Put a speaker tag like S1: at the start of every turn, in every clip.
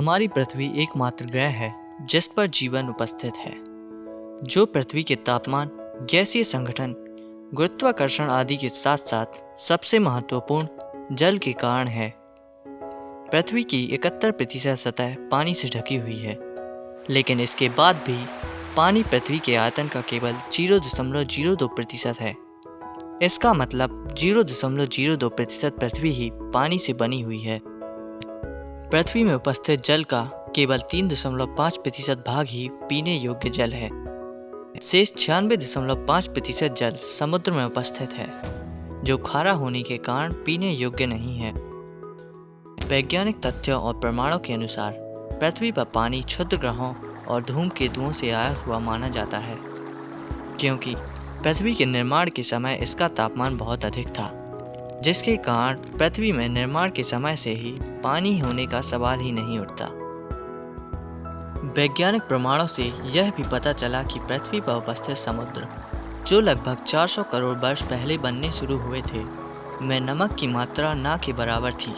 S1: हमारी पृथ्वी एकमात्र ग्रह है जिस पर जीवन उपस्थित है, जो पृथ्वी के तापमान, गैसीय संगठन, गुरुत्वाकर्षण आदि के साथ साथ सबसे महत्वपूर्ण जल के कारण है। पृथ्वी की 71% सतह पानी से ढकी हुई है, लेकिन इसके बाद भी पानी पृथ्वी के आयतन का केवल 0.02% है। इसका मतलब 0.02% पृथ्वी ही पानी से बनी हुई है। पृथ्वी में उपस्थित जल का केवल 3.5% भाग ही पीने योग्य जल है। शेष 96.5% जल समुद्र में उपस्थित है, जो खारा होने के कारण पीने योग्य नहीं है। वैज्ञानिक तथ्यों और प्रमाणों के अनुसार पृथ्वी पर पानी क्षुद्र ग्रहों और धूमकेतुओं से आया हुआ माना जाता है, क्योंकि पृथ्वी के निर्माण के समय इसका तापमान बहुत अधिक था, जिसके कारण पृथ्वी में निर्माण के समय से ही पानी होने का सवाल ही नहीं उठता। वैज्ञानिक प्रमाणों से यह भी पता चला कि पृथ्वी पर उपस्थित समुद्र, जो लगभग 400 करोड़ वर्ष पहले बनने शुरू हुए थे, में नमक की मात्रा ना के बराबर थी,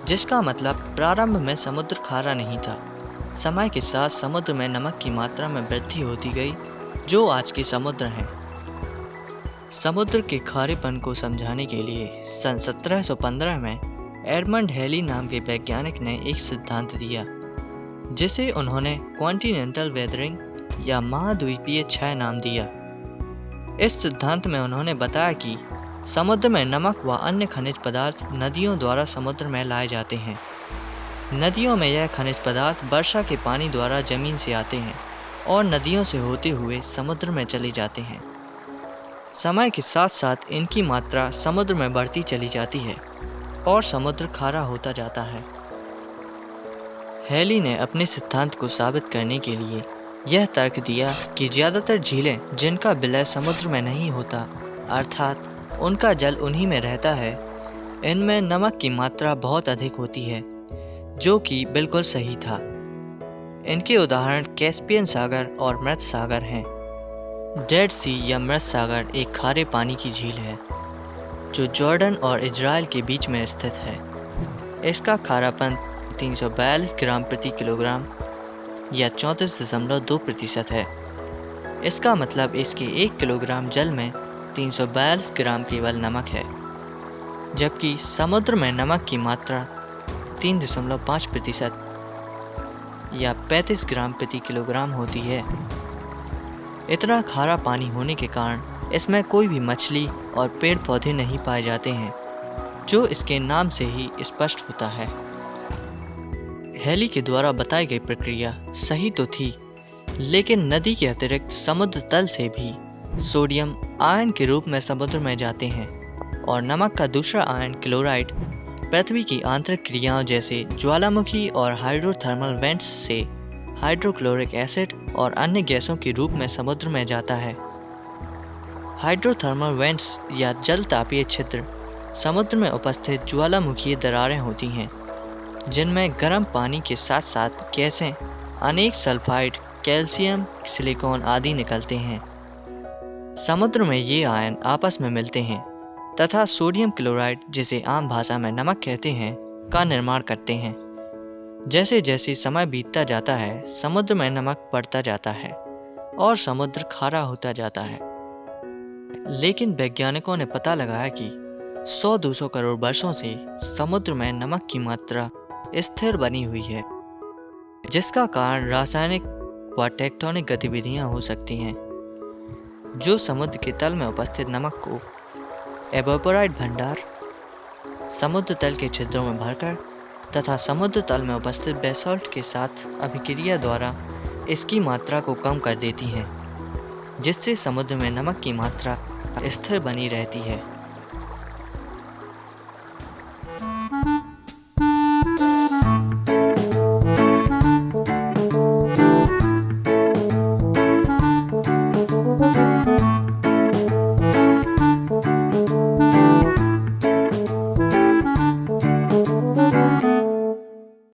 S1: जिसका मतलब प्रारंभ में समुद्र खारा नहीं था। समय के साथ समुद्र में नमक की मात्रा में वृद्धि होती गई, जो आज के समुद्र हैं। समुद्र के खारेपन को समझाने के लिए सन 1715 में एडमंड हेली नाम के वैज्ञानिक ने एक सिद्धांत दिया, जिसे उन्होंने कॉन्टिनेंटल वेदरिंग या महाद्वीपीय क्षय नाम दिया। इस सिद्धांत में उन्होंने बताया कि समुद्र में नमक व अन्य खनिज पदार्थ नदियों द्वारा समुद्र में लाए जाते हैं। नदियों में यह खनिज पदार्थ वर्षा के पानी द्वारा जमीन से आते हैं और नदियों से होते हुए समुद्र में चले जाते हैं। समय के साथ साथ इनकी मात्रा समुद्र में बढ़ती चली जाती है और समुद्र खारा होता जाता है। हेली ने अपने सिद्धांत को साबित करने के लिए यह तर्क दिया कि ज़्यादातर झीलें जिनका विलय समुद्र में नहीं होता, अर्थात उनका जल उन्हीं में रहता है, इनमें नमक की मात्रा बहुत अधिक होती है, जो कि बिल्कुल सही था। इनके उदाहरण कैस्पियन सागर और मृत सागर हैं। डेड सी या मृत सागर एक खारे पानी की झील है, जो जॉर्डन और इजराइल के बीच में स्थित है। इसका खारापन 342 ग्राम प्रति किलोग्राम या 34.2% है। इसका मतलब इसके 1 किलोग्राम जल में 342 ग्राम केवल नमक है, जबकि समुद्र में नमक की मात्रा 3.5% या 35 ग्राम प्रति किलोग्राम होती है। इतना खारा पानी होने के कारण इसमें कोई भी मछली और पेड़ पौधे नहीं पाए जाते हैं, जो इसके नाम से ही स्पष्ट होता है। हेली के द्वारा बताई गई प्रक्रिया सही तो थी, लेकिन नदी के अतिरिक्त समुद्र तल से भी सोडियम आयन के रूप में समुद्र में जाते हैं और नमक का दूसरा आयन क्लोराइड पृथ्वी की आंतरिक क्रियाओं जैसे ज्वालामुखी और हाइड्रोथर्मल वेंट्स से हाइड्रोक्लोरिक एसिड और अन्य गैसों के रूप में समुद्र में जाता है। हाइड्रोथर्मल वेंट्स या जल तापीय छिद्र समुद्र में उपस्थित ज्वालामुखीय दरारें होती हैं, जिनमें गर्म पानी के साथ साथ गैसें, अनेक सल्फाइड, कैल्शियम, सिलिकॉन आदि निकलते हैं। समुद्र में ये आयन आपस में मिलते हैं तथा सोडियम क्लोराइड, जिसे आम भाषा में नमक कहते हैं, का निर्माण करते हैं। जैसे जैसे समय बीतता जाता है, समुद्र में नमक बढ़ता जाता है और समुद्र खारा होता जाता है। लेकिन वैज्ञानिकों ने पता लगाया कि 100-200 करोड़ वर्षों से समुद्र में नमक की मात्रा स्थिर बनी हुई है, जिसका कारण रासायनिक व टेक्टोनिक गतिविधियां हो सकती हैं, जो समुद्र के तल में उपस्थित नमक को एवोपोराइट भंडार, समुद्र तल के छिद्रों में भरकर तथा समुद्र तल में उपस्थित बेसाल्ट के साथ अभिक्रिया द्वारा इसकी मात्रा को कम कर देती हैं, जिससे समुद्र में नमक की मात्रा स्थिर बनी रहती है।